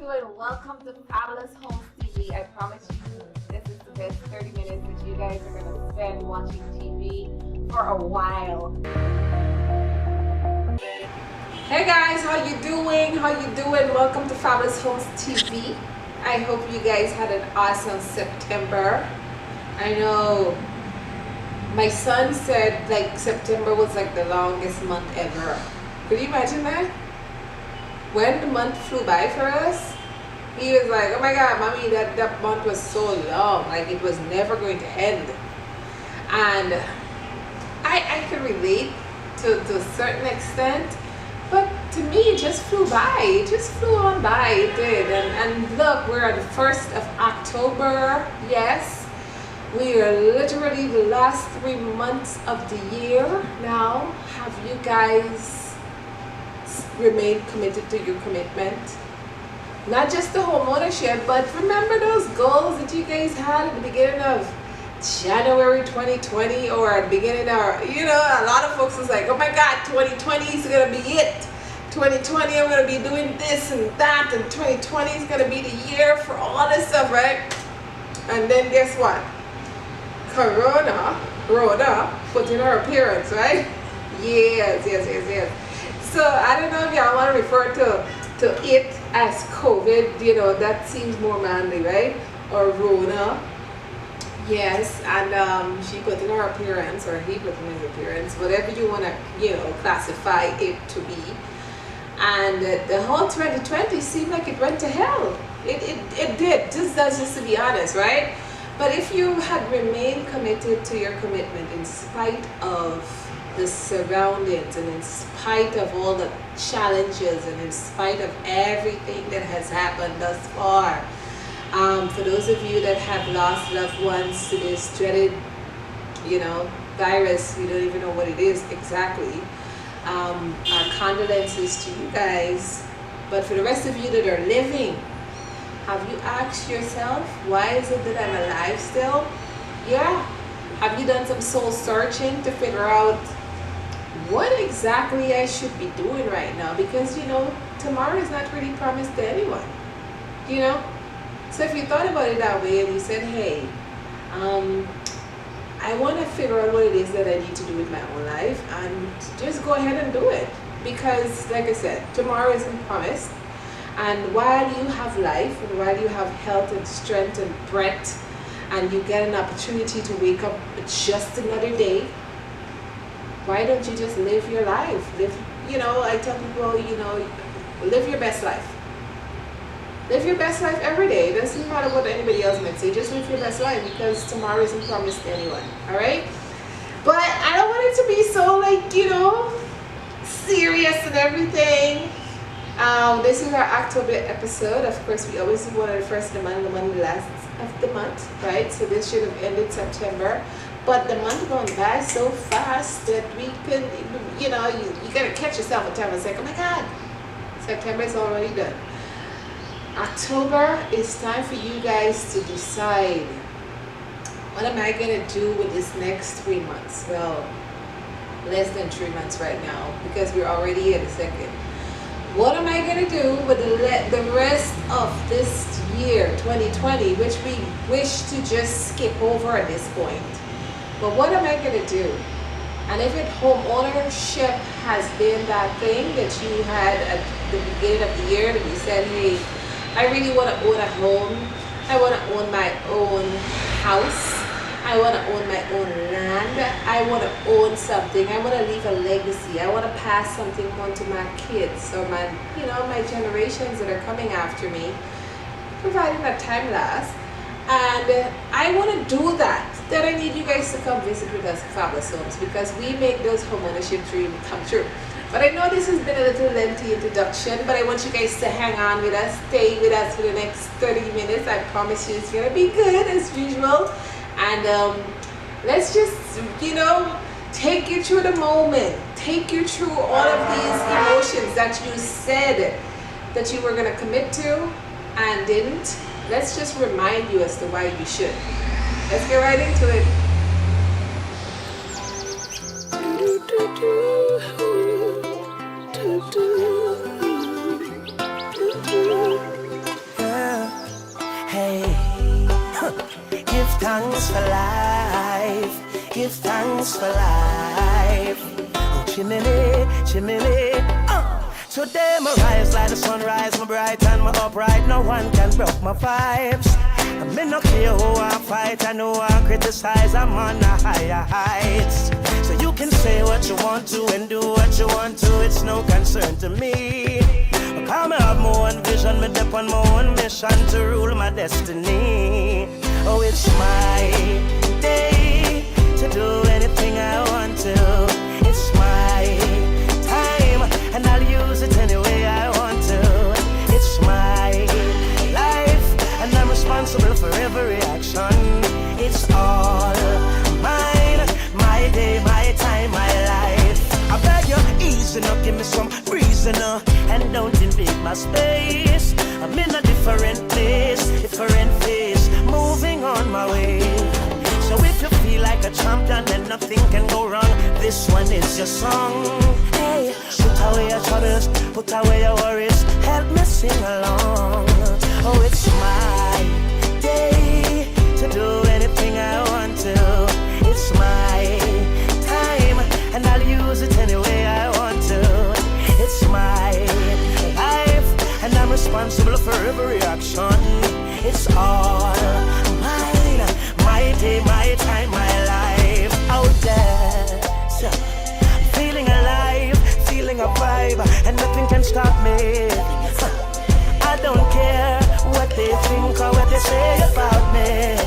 doing? Welcome to Fabulous Homes TV. I promise you this is the best 30 minutes that you guys are going to spend watching TV for a while. Hey guys, how you doing? Welcome to Fabulous Homes TV. I hope you guys had an awesome September. I know my son said like September was like the longest month ever. Could you imagine that? When the month flew by for us, he was like, oh my God, mommy, that month was so long. Like it was never going to end. And I can relate to a certain extent. But to me, it just flew by. It just flew on by. It did. And look, we're at the 1st of October. Yes. We are literally the last 3 months of the year now. Have you guys remained committed to your commitment? Not just the home ownership, but remember those goals that you guys had at the beginning of January 2020 or at the beginning of, you know, a lot of folks was like, oh my God, 2020 is going to be it. 2020, I'm going to be doing this and that, and 2020 is going to be the year for all this stuff, right? And then guess what? Corona put in her appearance, right? Yes. So I don't know if y'all want to refer to it as COVID, you know, that seems more manly, right? Or Rona. Yes, and she put in her appearance, or he put in his appearance, whatever you want to, you know, classify it to be. And the whole 2020 seemed like it went to hell. It did, just to be honest, right? But if you had remained committed to your commitment in spite of the surroundings and in spite of all the challenges and in spite of everything that has happened thus far, for those of you that have lost loved ones to this dreaded, you know, virus, we don't even know what it is exactly. Our condolences to you guys. But for the rest of you that are living, have you asked yourself, why is it that I'm alive still? Yeah. Have you done some soul searching to figure out what exactly I should be doing right now? Because, you know, tomorrow is not really promised to anyone, you know? So if you thought about it that way and you said, hey, I want to figure out what it is that I need to do with my own life, and just go ahead and do it. Because, like I said, tomorrow isn't promised. And while you have life, and while you have health and strength and breath, and you get an opportunity to wake up just another day, why don't you just live your life? Live, you know, I tell people, you know, live your best life. Live your best life every day. It doesn't matter what anybody else might say. Just live your best life, because tomorrow isn't promised to anyone. All right? But I don't want it to be so, like, you know, serious and everything. This is our October episode. Of course, we always do one on the first of the month and one on the last of the month, right? So this should have ended September. But the month gone by so fast that we could, you know, you gotta catch yourself at time and say, oh my God, September is already done. October is time for you guys to decide, what am I gonna do with this next 3 months? Well, less than 3 months right now, because we're already at the second. What am I going to do with the rest of this year, 2020, which we wish to just skip over at this point? But what am I going to do? And if home ownership has been that thing that you had at the beginning of the year, that you said, hey, I really want to own a home. I want to own my own house. I want to own my own land. I want to own something. I want to leave a legacy. I want to pass something on to my kids or my, you know, my generations that are coming after me, providing that time lasts. And I want to do that. Then I need you guys to come visit with us at Fabulous Homes, because we make those homeownership dreams come true. But I know this has been a little lengthy introduction, but I want you guys to hang on with us, stay with us for the next 30 minutes. I promise you it's going to be good as usual. And let's just, you know, take you through the moment, take you through all of these emotions that you said that you were going to commit to and didn't. Let's just remind you as to why you should. Let's get right into it. tongues for life. Oh, chimney, chimney. Today my rise like the sunrise, my bright and my upright. No one can broke my vibes. I may not care who I fight, I know I criticize. I'm on the higher heights. So you can say what you want to and do what you want to. It's no concern to me. Because I have my own vision, me dip on my own mission to rule my destiny. Oh, it's my day to do anything I want to. It's my time, and I'll use it any way I want to. It's my life, and I'm responsible for every action. It's all mine, my day, my time, my life. I beg you, easy now, give me some reason now, and don't invade my space. I'm in a different place, different phase, moving on my way. So if you feel like a champion, then nothing can go wrong. This one is your song. Hey, put away your troubles, put away your worries, help me sing along. Oh, it's my day to do anything I want to. It's my time, and I'll use it any way I want to. It's my life, and I'm responsible for every action. It's all mine, my day, my time, my life. Out there, so, feeling alive, feeling a vibe, and nothing can stop me. I don't care what they think or what they say about me.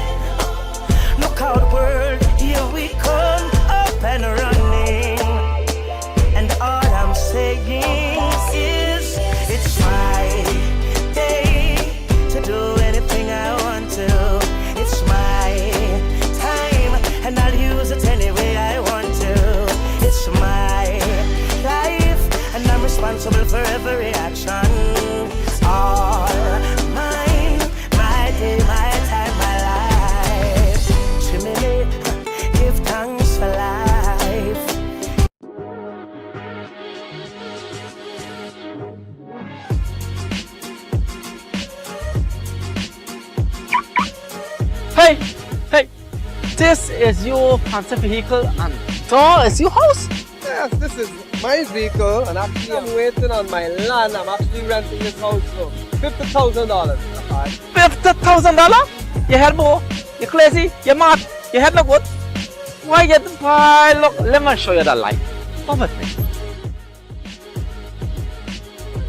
Look out, world, here we come, up and running. And all I'm saying is, it's my day to do anything I want to. It's my time, and I'll use it any way I want to. It's my life, and I'm responsible for every action. All mine, my day, my time, my life. Chimney, give thanks for life. Hey, this is your fancy vehicle and door is your house? Yes, this is my vehicle, and actually I'm waiting on my land. I'm actually renting this house for $50,000. $50,000? You head more? You crazy? You mad? You head no good? Why, look, let me show you the light. Come with me.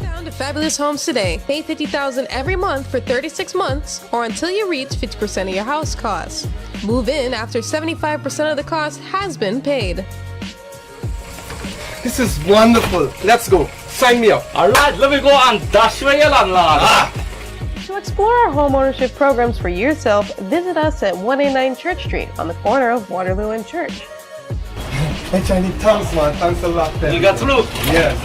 Down to Fabulous Homes today. Pay $50,000 every month for 36 months or until you reach 50% of your house costs. Move in after 75% of the cost has been paid. This is wonderful. Let's go. Sign me up. Alright, let me go and dash away your landlord. To explore our homeownership programs for yourself, visit us at 189 Church Street on the corner of Waterloo and Church. Hey, Chinese, thanks, man. Thanks a lot. You got through? Yes.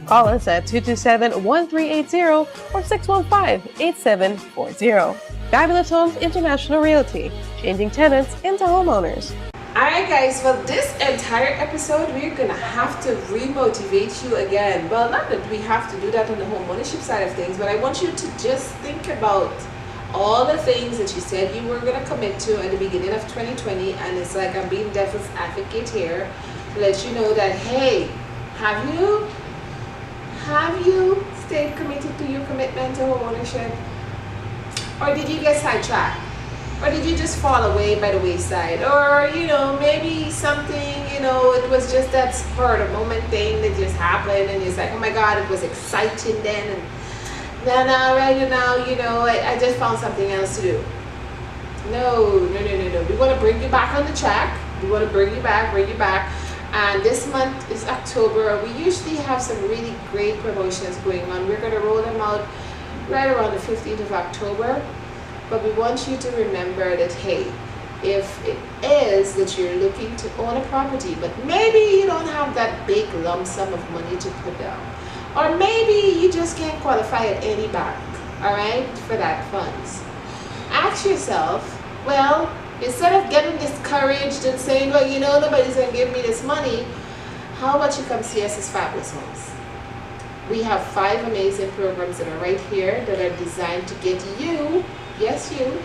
Call us at 227-1380 or 615-8740. Fabulous Homes International Realty, changing tenants into homeowners. Alright guys, for this entire episode, we're gonna have to remotivate you again. Well, not that we have to do that on the homeownership side of things, but I want you to just think about all the things that you said you were gonna commit to at the beginning of 2020, and it's like I'm being devil's advocate here to let you know that, hey, have you stayed committed to your commitment to homeownership? Or did you get sidetracked? Or did you just fall away by the wayside? Or, maybe something, it was just that spur of the moment thing that just happened and it's like, oh my God, it was exciting then. And then right now, I just found something else to do. No. We want to bring you back on the track. We want to bring you back. And this month is October. We usually have some really great promotions going on. We're going to roll them out right around the 15th of October. But we want you to remember that, hey, if it is that you're looking to own a property, but maybe you don't have that big lump sum of money to put down, or maybe you just can't qualify at any bank, all right, for that funds, ask yourself, well, instead of getting discouraged and saying, well, nobody's going to give me this money, how about you come see us as Fabulous Homes? We have 5 amazing programs that are right here that are designed to get you, yes you,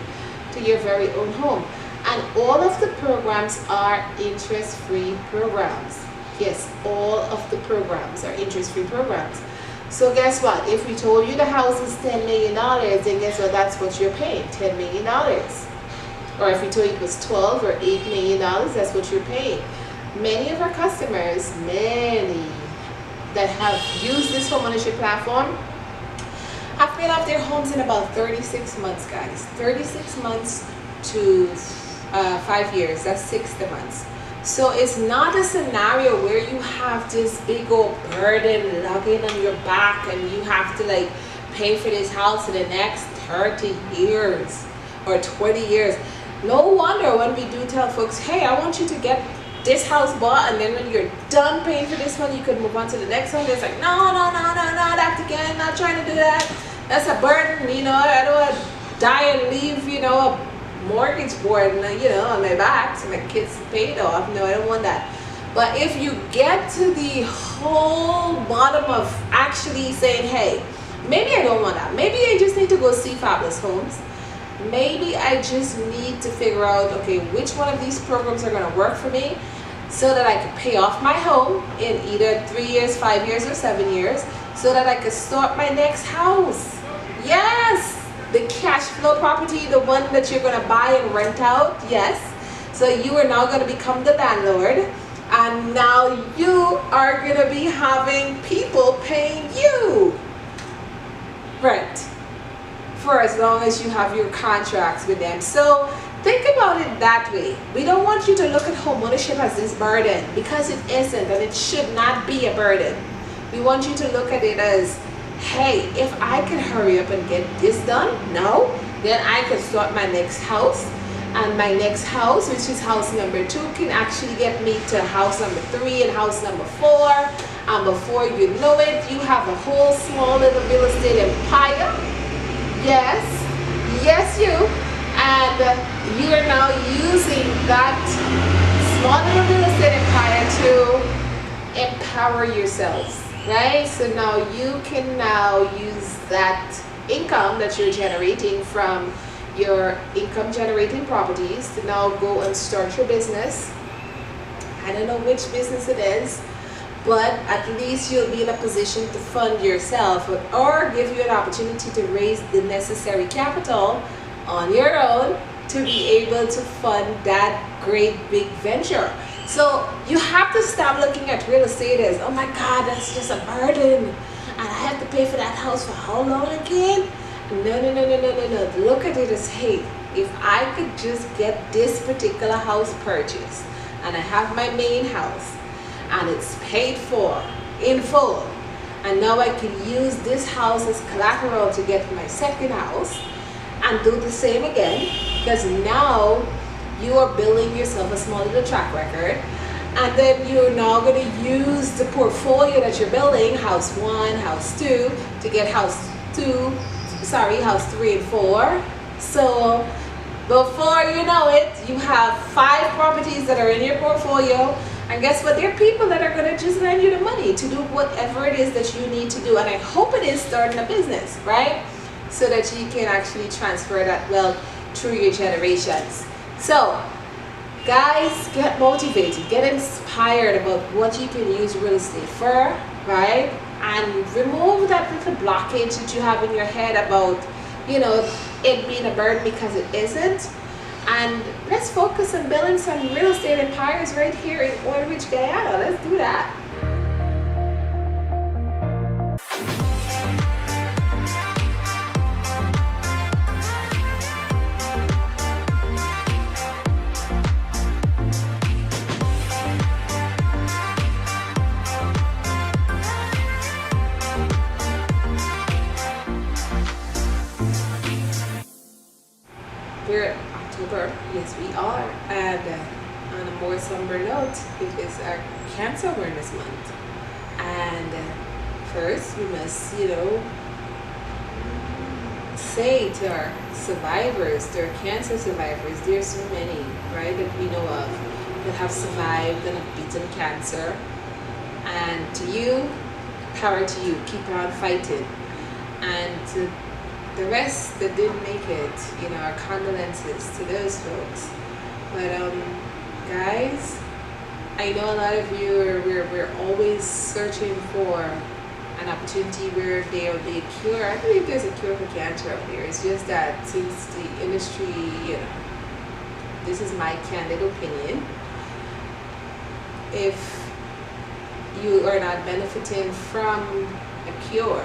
to your very own home. And all of the programs are interest-free programs. Yes, all of the programs are interest-free programs. So guess what? If we told you the house is $10 million, then guess what? That's what you're paying, $10 million. Or if we told you it was 12 or $8 million, that's what you're paying. Many of our customers, many that have used this homeownership platform, have paid off their homes in about 36 months, guys. 36 months to 5 years, that's 60 months. So it's not a scenario where you have this big old burden lugging on your back and you have to like pay for this house for the next 30 years or 20 years. No wonder when we do tell folks, hey, I want you to get this house bought, and then when you're done paying for this one, you could move on to the next one. It's like, no, that again, not trying to do that. That's a burden, you know. I don't want to die and leave, you know, a mortgage burden, you know, on my back so my kids paid off. No, I don't want that. But if you get to the whole bottom of actually saying, hey, maybe I don't want that. Maybe I just need to go see Fabulous Homes. Maybe I just need to figure out, okay, which one of these programs are going to work for me so that I can pay off my home in either 3 years, 5 years, or 7 years, so that I can start my next house. Yes, the cash flow property, the one that you're going to buy and rent out. Yes, so you are now going to become the landlord, and now you are going to be having people paying you rent for as long as you have your contracts with them. So think about it that way. We don't want you to look at homeownership as this burden, because it isn't, and it should not be a burden. We want you to look at it as, hey, if I can hurry up and get this done now, then I can start my next house, and my next house, which is house number 2, can actually get me to house number 3 and house number 4, and before you know it, you have a whole small little real estate empire. Yes, you. And you are now using that small little real estate empire to empower yourselves, right? So now you can now use that income that you're generating from your income generating properties to now go and start your business. I don't know which business it is, but at least you'll be in a position to fund yourself, or give you an opportunity to raise the necessary capital on your own to be able to fund that great big venture. So you have to stop looking at real estate as, oh my God, that's just a burden, and I have to pay for that house for how long again? No. Look at it as, hey, if I could just get this particular house purchased, and I have my main house, and it's paid for in full, and now I can use this house as collateral to get my second house and do the same again, because now you are building yourself a small little track record, and then you're now going to use the portfolio that you're building, house 1, house 2, to get house 3 and 4. So before you know it, you have 5 properties that are in your portfolio. And guess what? There are people that are going to just lend you the money to do whatever it is that you need to do. And I hope it is starting a business, right? So that you can actually transfer that wealth through your generations. So, guys, get motivated, get inspired about what you can use real estate for, right? And remove that little blockage that you have in your head about, you know, it being a burden, because it isn't. And let's focus on building some real estate empires right here in Oil Ridge, Guyana. Let's do that. We're October, yes we are, and on a more somber note, it is our Cancer Awareness Month. And first we must, you know, say to our survivors, to our cancer survivors, there's so many, right, that we know of that have survived and have beaten cancer. And to you, power to you, keep on fighting. And to the rest that didn't make it, you know, our condolences to those folks. But guys, I know a lot of you we're always searching for an opportunity where there will be a cure. I believe there's a cure for cancer out there. It's just that since the industry, this is my candid opinion, if you are not benefiting from a cure,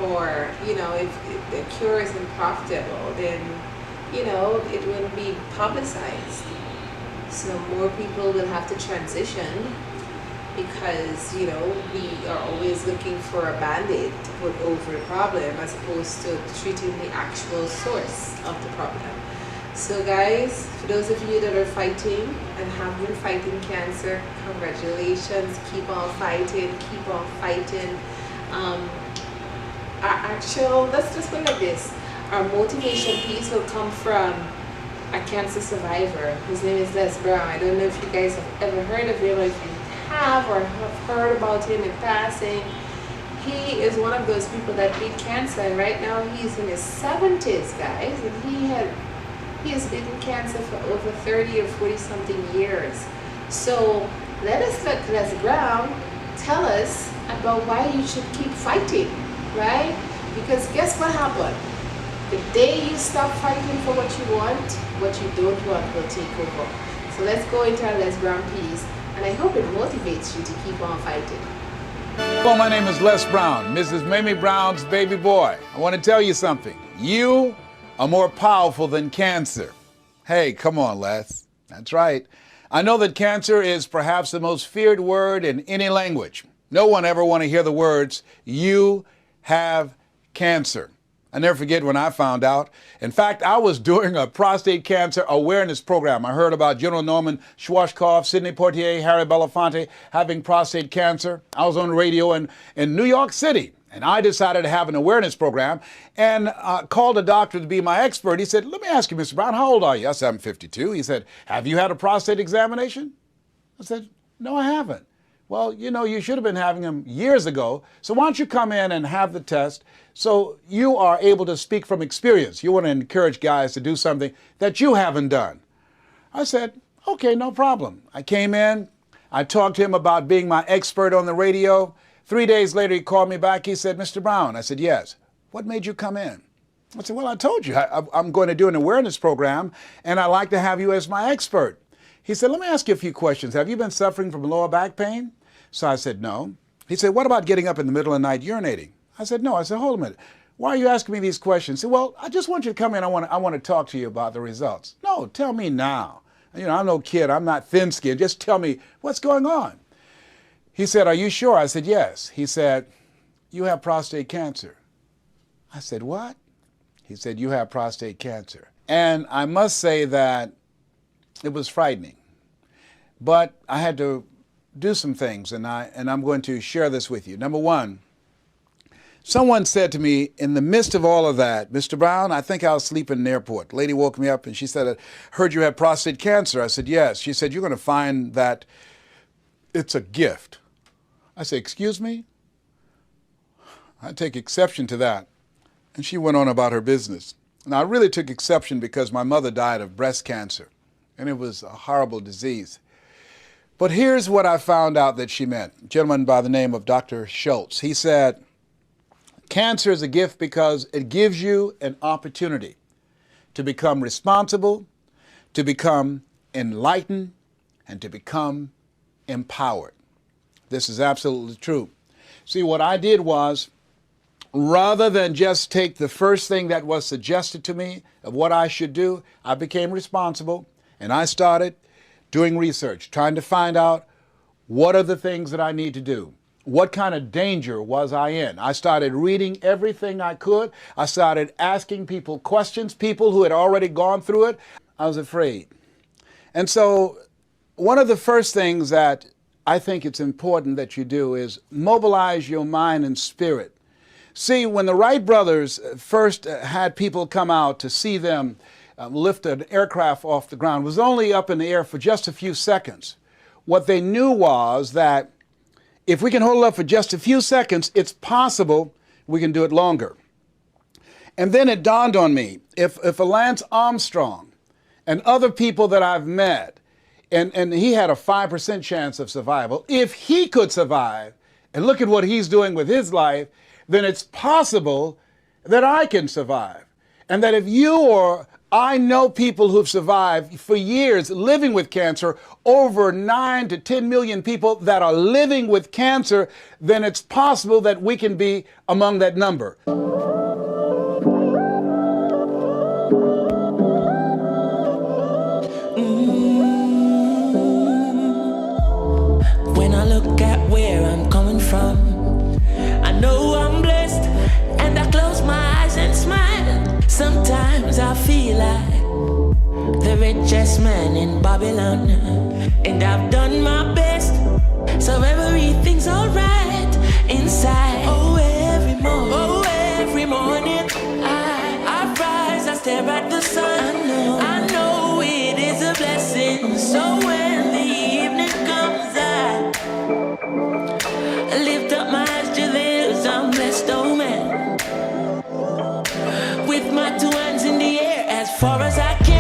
or if the cure isn't profitable, then it wouldn't be publicized. So more people will have to transition, because we are always looking for a band-aid to put over a problem as opposed to treating the actual source of the problem. So guys, for those of you that are fighting and have been fighting cancer, congratulations. Keep on fighting, keep on fighting. Let's just look at this. Our motivation piece will come from a cancer survivor. His name is Les Brown. I don't know if you guys have ever heard of him, or if you have or have heard about him in passing. He is one of those people that beat cancer, and right now he's in his 70s, guys, and he has beaten cancer for over 30 or 40 something years. So let Les Brown tell us about why you should keep fighting, right? Because guess what happened? The day you stop fighting for what you want, what you don't want will take over. So let's go into our Les Brown piece, and I hope it motivates you to keep on fighting. Hello, my name is Les Brown, Mrs. Mamie Brown's baby boy. I want to tell you something. You are more powerful than cancer. Hey, come on, Les. That's right. I know that cancer is perhaps the most feared word in any language. No one ever want to hear the words, "You have cancer." I never forget when I found out. In fact, I was doing a prostate cancer awareness program. I heard about General Norman Schwarzkopf, Sidney Poitier, Harry Belafonte having prostate cancer. I was on the radio in New York City, and I decided to have an awareness program and called a doctor to be my expert. He said, "Let me ask you, Mr. Brown, how old are you?" I said, "I'm 52. He said, "Have you had a prostate examination?" I said, "No, I haven't." "Well, you should have been having them years ago. So why don't you come in and have the test so you are able to speak from experience. You want to encourage guys to do something that you haven't done." I said, "Okay, no problem." I came in. I talked to him about being my expert on the radio. 3 days later, he called me back. He said, "Mr. Brown." I said, "Yes." "What made you come in?" I said, "Well, I told you, I'm going to do an awareness program, and I'd like to have you as my expert." He said, "Let me ask you a few questions. Have you been suffering from lower back pain?" So I said, "No." He said, "What about getting up in the middle of the night urinating?" I said, "No." I said, "Hold a minute. Why are you asking me these questions?" He said, "Well, I just want you to come in. I want to talk to you about the results." "No, tell me now. I'm no kid. I'm not thin-skinned. Just tell me what's going on." He said, "Are you sure?" I said, "Yes." He said, "You have prostate cancer." I said, "What?" He said, "You have prostate cancer." And I must say that it was frightening. But I had to do some things, and I'm going to share this with you. Number one, someone said to me in the midst of all of that, "Mr. Brown, I think I was sleeping in the airport." The lady woke me up and she said, "I heard you had prostate cancer." I said, "Yes." She said, "You're going to find that it's a gift." I said, "Excuse me?" I take exception to that. And she went on about her business. Now, I really took exception because my mother died of breast cancer, and it was a horrible disease. But here's what I found out that she meant. A gentleman by the name of Dr. Schultz. He said, cancer is a gift because it gives you an opportunity to become responsible, to become enlightened, and to become empowered. This is absolutely true. See, what I did was, rather than just take the first thing that was suggested to me of what I should do, I became responsible, and I started doing research, trying to find out what are the things that I need to do. What kind of danger was I in? I started reading everything I could. I started asking people questions, people who had already gone through it. I was afraid. And so one of the first things that I think it's important that you do is mobilize your mind and spirit. See, when the Wright brothers first had people come out to see them lift an aircraft off the ground, it was only up in the air for just a few seconds. What they knew was that if we can hold it up for just a few seconds, it's possible we can do it longer. And then it dawned on me, if a Lance Armstrong and other people that I've met, and he had a 5% chance of survival. If he could survive, and look at what he's doing with his life, then it's possible that I can survive. And that if you or I know people who've survived for years living with cancer, over 9 to 10 million people that are living with cancer, then it's possible that we can be among that number. When I look at where I'm coming from, I know I'm blessed, and I close my eyes and smile. Sometimes I feel like the richest man in Babylon, and I've done my best, so everything's alright inside. Oh, every morning, I rise, I stare at the sun. I know it is a blessing, so when the evening comes, I lift up my eyes to the hills, I'm blessed, oh man. With my two hands in the air, as far as I can.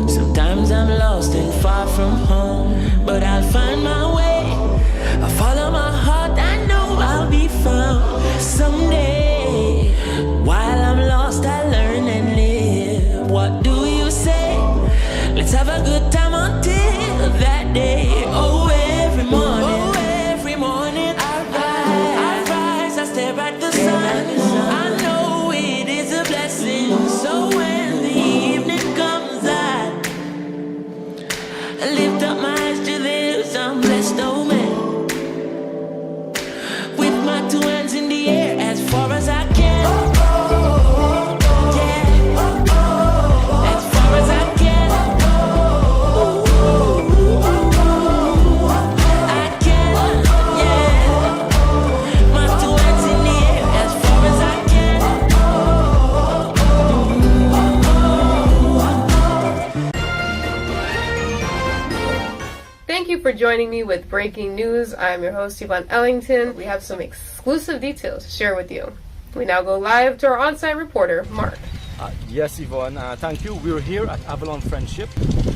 Sometimes I'm lost and far from home, but I'll find my way. I follow my heart, I know I'll be found someday. While I'm lost, I learn and live. What do you say? Let's have a good time until that day. Oh, every morning, I rise, I stare at the sun. I know it is a blessing, so when the evening comes, I lift up my eyes to the hills, I'm blessed, oh man. With my two hands in the air, as far as I can. Thank you for joining me with Breaking News. I'm your host, Yvonne Ellington. We have some exclusive details to share with you. We now go live to our on-site reporter, Mark. Yes, Yvonne, thank you. We're here at Avalon Friendship.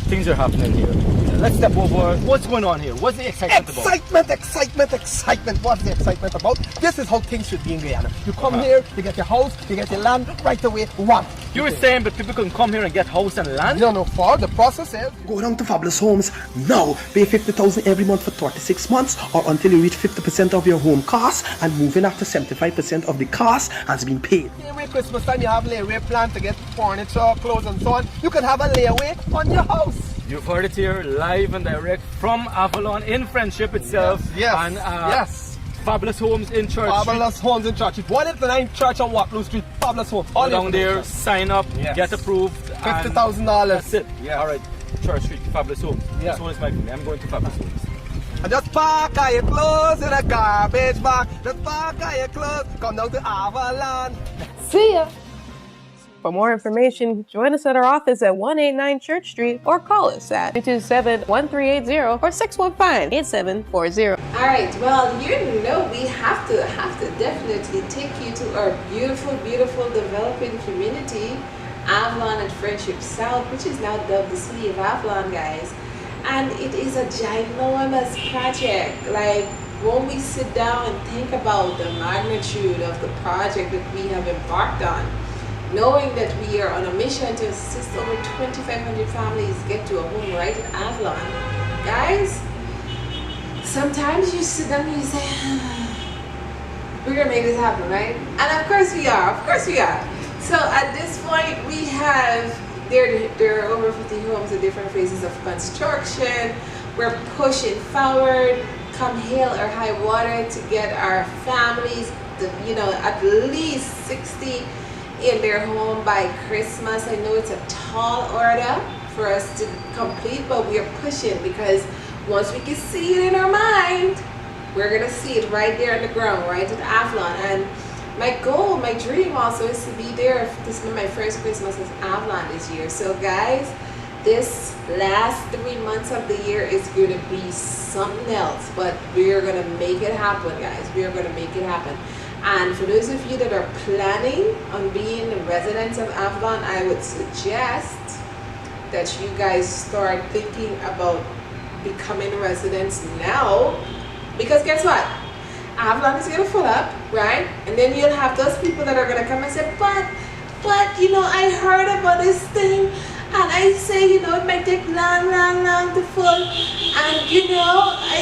Things are happening here. Let's step over. What's going on here? What's the excitement about? Excitement. What's the excitement about? This is how things should be in Guyana. You come here, you get your house, you get your land right away. One. You were saying that people can come here and get house and land? No, for the process is go down to Fabulous Homes now. Pay $50,000 every month for 36 months, or until you reach 50% of your home cost, and move in after 75% of the cost has been paid. Layaway Christmas time, you have layaway plan to get furniture, clothes, and so on. You can have a layaway on your house. You've heard it here live and direct from Avalon in Friendship itself. Yes. And yes. Fabulous Homes in Church Fabulous Street. Homes in Church Street. 189 Church on Waterloo Street. Fabulous Homes. Go down there, sign up, get approved. $50,000. That's it. Yeah. All right. Church Street, Fabulous Homes. Yeah. So is my family. I'm going to Fabulous Homes. And just park all your clothes in a garbage bag. Just park all your clothes. Come down to Avalon. See ya! For more information, join us at our office at 189 Church Street or call us at 227-1380 or 615-8740. All right, well, you know we have to definitely take you to our beautiful developing community, Avalon and Friendship South, which is now dubbed the City of Avalon, guys. And it is a ginormous project. Like, when we sit down and think about the magnitude of the project that we have embarked on, knowing that we are on a mission to assist over 2,500 families get to a home right in Avalon. Guys, sometimes you sit down and you say, we're gonna make this happen, right? And of course we are, So at this point we have, there are over 50 homes in different phases of construction. We're pushing forward. come hell or high water, to get our families, at least 60 in their home by Christmas. I know it's a tall order for us to complete, but we are pushing, because once we can see it in our mind, we're gonna see it right there on the ground, right at Avalon. And my goal, my dream also is to be there. This will be my first Christmas at Avalon this year. So guys, this last 3 months of the year is going to be something else, but we are going to make it happen, guys. We are going to make it happen. And for those of you that are planning on being residents of Avalon, I would suggest that you guys start thinking about becoming residents now, because guess what? Avalon is going to fill up, right? And then you'll have those people that are going to come and say, but I heard about this thing, and I say, it might take long to full, and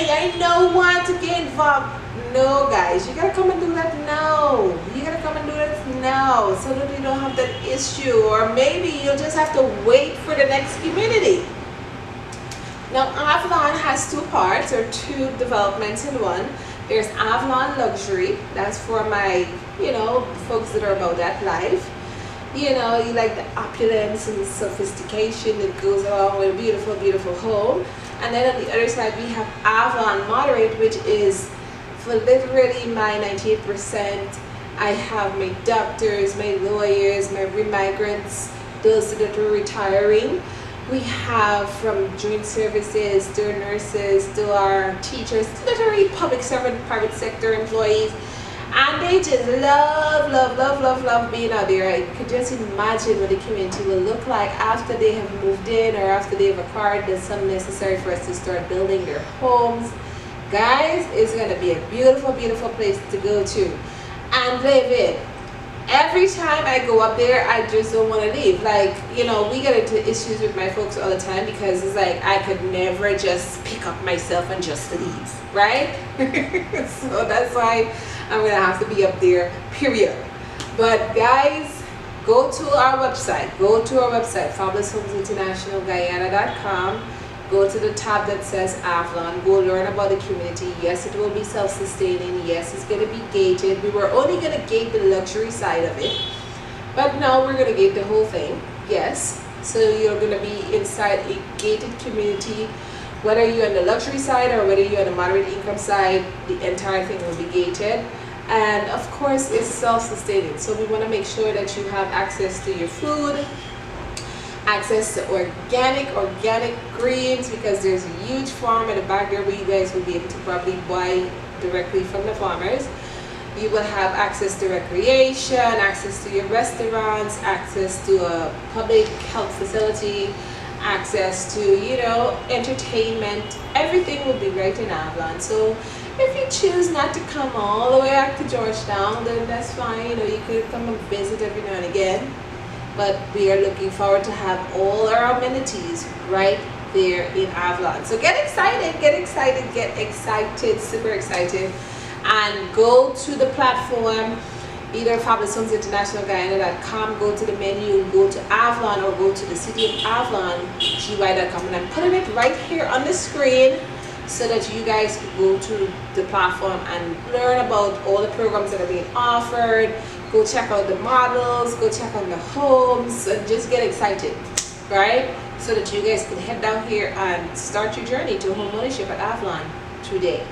I don't want to get involved. No, guys, you gotta come and do that now. You gotta come and do that now, so that you don't have that issue, or maybe you'll just have to wait for the next community. Now, Avalon has two parts, or two developments in one. There's Avalon Luxury. That's for my, folks that are about that life. You like the opulence and the sophistication that goes along with a beautiful, beautiful home. And then on the other side, we have Avalon Moderate, which is for literally my 98%. I have my doctors, my lawyers, my migrants, those that are retiring. We have from doing services to nurses to our teachers, literally public servant, private sector employees. And they just love being out there. I could just imagine what the community will look like after they have moved in, or after they've acquired the sum necessary for us to start building their homes. Guys, it's going to be a beautiful, beautiful place to go to and live in. Every time I go up there, I just don't want to leave. We get into issues with my folks all the time, because it's like I could never just pick up myself and just leave, right? So that's why I'm going to have to be up there, period. But guys, go to our website. Go to our website, FabulousHomesInternationalGuyana.com. Go to the tab that says Avalon. Go learn about the community. Yes, it will be self-sustaining. Yes, it's going to be gated. We were only going to gate the luxury side of it, but now we're going to gate the whole thing. Yes, so you're going to be inside a gated community. Whether you're on the luxury side or whether you're on the moderate income side, the entire thing will be gated. And of course, it's self-sustaining. So we want to make sure that you have access to your food, access to organic greens, because there's a huge farm in the back there where you guys will be able to probably buy directly from the farmers. You will have access to recreation, access to your restaurants, access to a public health facility, access to entertainment. Everything will be right in Avalon. So if you choose not to come all the way back to Georgetown, then that's fine. You could come and visit every now and again. But we are looking forward to have all our amenities right there in Avalon. So get excited, super excited, and go to the platform, either FabulousHomesInternationalGuyana.com, go to the menu, go to Avalon, or go to the city of Avalon, GY.com, and I'm putting it right here on the screen so that you guys can go to the platform and learn about all the programs that are being offered. Go check out the models, go check out the homes, and just get excited, right? So that you guys can head down here and start your journey to homeownership at Avalon today.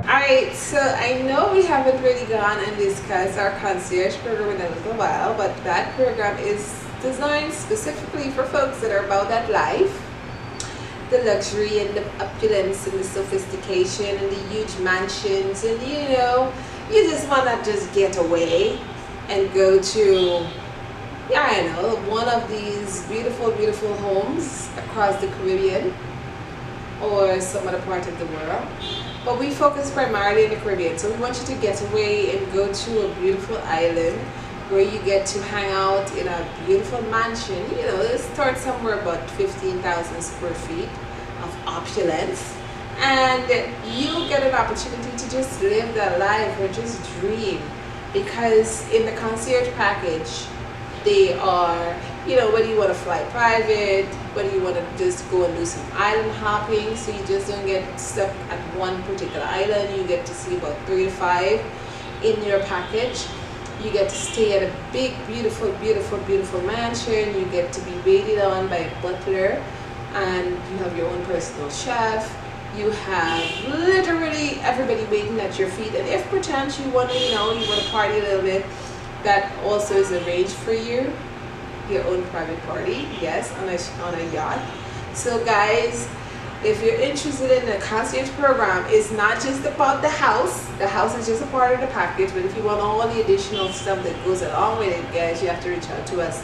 Alright, so I know we haven't really gone and discussed our concierge program in a little while, but that program is designed specifically for folks that are about that life. The luxury and the opulence and the sophistication and the huge mansions, and you just want to just get away and go to, one of these beautiful, beautiful homes across the Caribbean or some other part of the world. But we focus primarily in the Caribbean, so we want you to get away and go to a beautiful island where you get to hang out in a beautiful mansion. It starts somewhere about 15,000 square feet of opulence, and you get an opportunity to just live that life or just dream, because in the concierge package they are, you know, whether you want to fly private, whether you want to just go and do some island hopping, so you just don't get stuck at one particular island. You get to see about 3 to 5 in your package. You get to stay at a big, beautiful, beautiful, beautiful mansion. You get to be waited on by a butler, and you have your own personal chef. You have literally everybody waiting at your feet. And if perchance you want to, you know, you want to party a little bit, that also is arranged for you. Your own private party, yes, on a yacht. So guys, if you're interested in the concierge program, it's not just about the house. The house is just a part of the package, but if you want all the additional stuff that goes along with it, guys, you have to reach out to us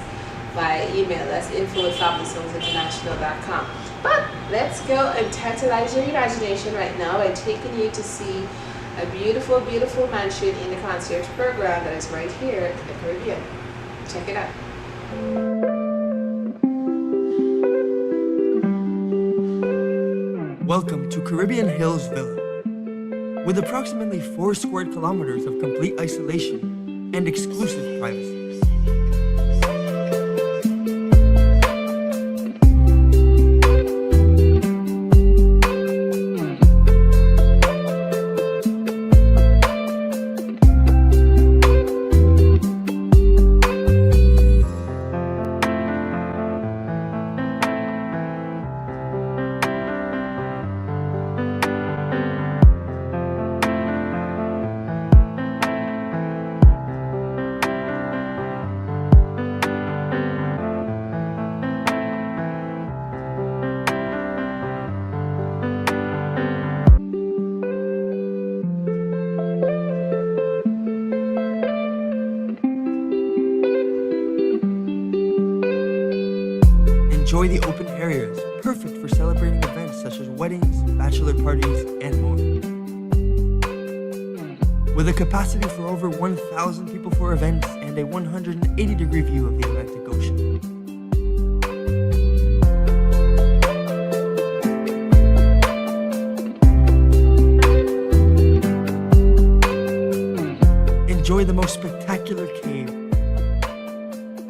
via email. That's info@fabuloushomeinternational.com. But let's go and tantalize your imagination right now by taking you to see a beautiful, beautiful mansion in the concierge program that is right here in the Caribbean. Check it out. Welcome to Caribbean Hills Villa. With approximately 4 square kilometers of complete isolation and exclusive privacy. Enjoy the open areas, perfect for celebrating events such as weddings, bachelor parties, and more. With a capacity for over 1,000 people for events and a 180-degree view of the Atlantic Ocean. Enjoy the most spectacular cave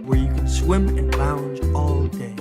where you can swim and lounge all day.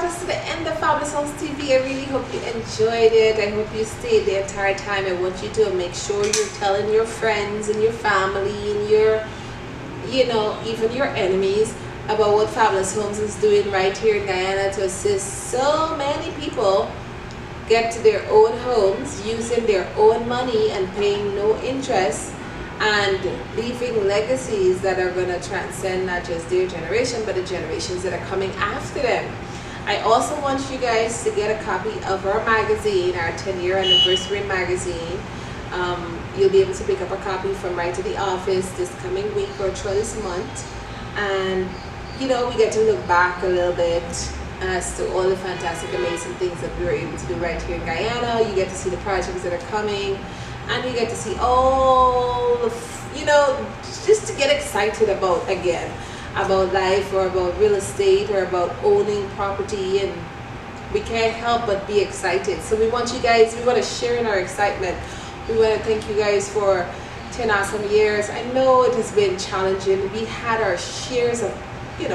To the end of Fabulous Homes TV. I really hope you enjoyed it. I hope you stayed the entire time. I want you to make sure you're telling your friends and your family and your, you know, even your enemies about what Fabulous Homes is doing right here in Guyana to assist so many people get to their own homes using their own money and paying no interest, and leaving legacies that are going to transcend not just their generation but the generations that are coming after them. I also want you guys to get a copy of our magazine, our 10-year anniversary magazine. You'll be able to pick up a copy from right to the office this coming week or this month. And, you know, we get to look back a little bit as to all the fantastic, amazing things that we were able to do right here in Guyana. You get to see the projects that are coming, and you get to see all the, you know, just to get excited about, again, about life or about real estate or about owning property, and we can't help but be excited. So we want you guys, we want to share in our excitement. We want to thank you guys for 10 awesome years. I know it has been challenging. We had our shares of, of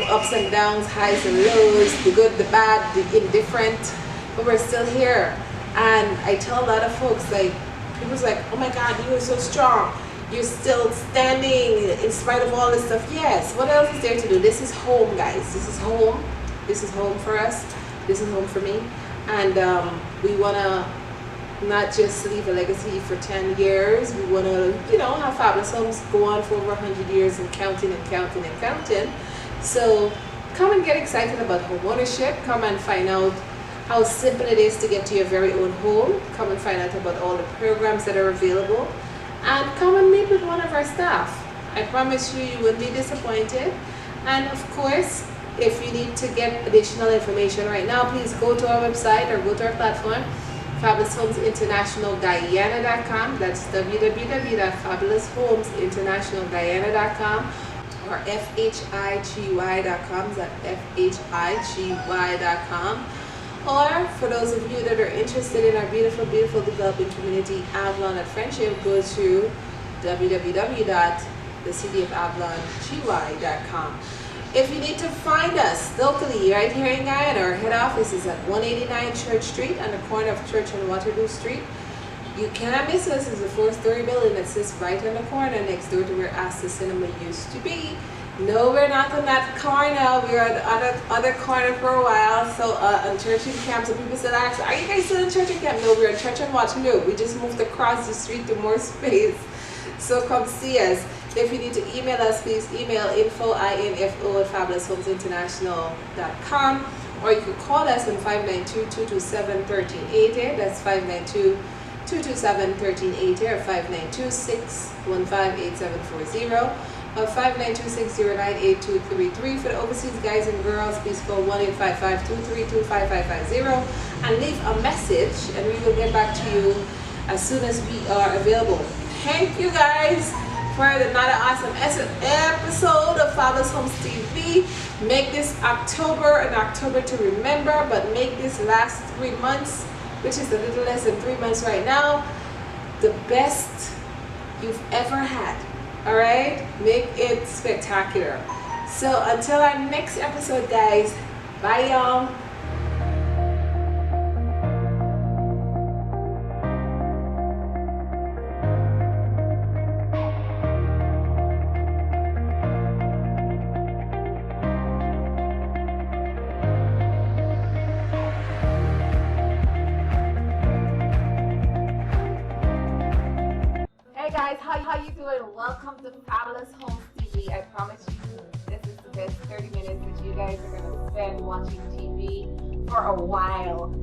ups and downs, highs and lows, the good, the bad, the indifferent, but we're still here. And I tell a lot of folks, like, people's like, oh my God, you are so strong. You're still standing in spite of all this stuff. Yes, what else is there to do? This is home, guys. This is home. This is home for us. This is home for me. And we want to not just leave a legacy for 10 years. We want to, have Fabulous Homes go on for over 100 years and counting and counting and counting. So come and get excited about home ownership. Come and find out how simple it is to get to your very own home. Come and find out about all the programs that are available. And come and meet with one of our staff. I promise you, you won't be disappointed. And of course, if you need to get additional information right now, please go to our website or go to our platform, fabuloushomeinternationalguyana.com. That's www.fabuloushomeinternationalguyana.com or FHIGY.com. That's FHIGY.com. Or for those of you that are interested in our beautiful, beautiful developing community, Avalon at Friendship, go to www.thecityofAvalonGY.com. If you need to find us locally right here in Guyana, our head office is at 189 Church Street on the corner of Church and Waterloo Street. You cannot miss us. It's a 4-story building that sits right on the corner next door to where Asta Cinema used to be. No, we're not on that corner. We were on the other corner for a while. So on Church and Camp, some people still ask, are you guys still in Church and Camp? No, we're in Church and Waterloo. We just moved across the street to more space. So come see us. If you need to email us, please email info@fabuloushomeinternational.com, or you can call us on 592-227-1380. That's 592-227-1380 or 592-615-8740 or 592-609-8233. For the overseas guys and girls, please call 1-855-232-5550 and leave a message, and we will get back to you as soon as we are available. Thank you guys for another awesome episode of Fabulous Homes TV. Make this October an October to remember, but make this last 3 months, which is a little less than 3 months right now, the best you've ever had. All right? Make it spectacular. So until our next episode, guys, bye y'all. Hey guys, how you doing? Welcome to Fabulous Homes TV. I promise you this is the best 30 minutes that you guys are going to spend watching TV for a while.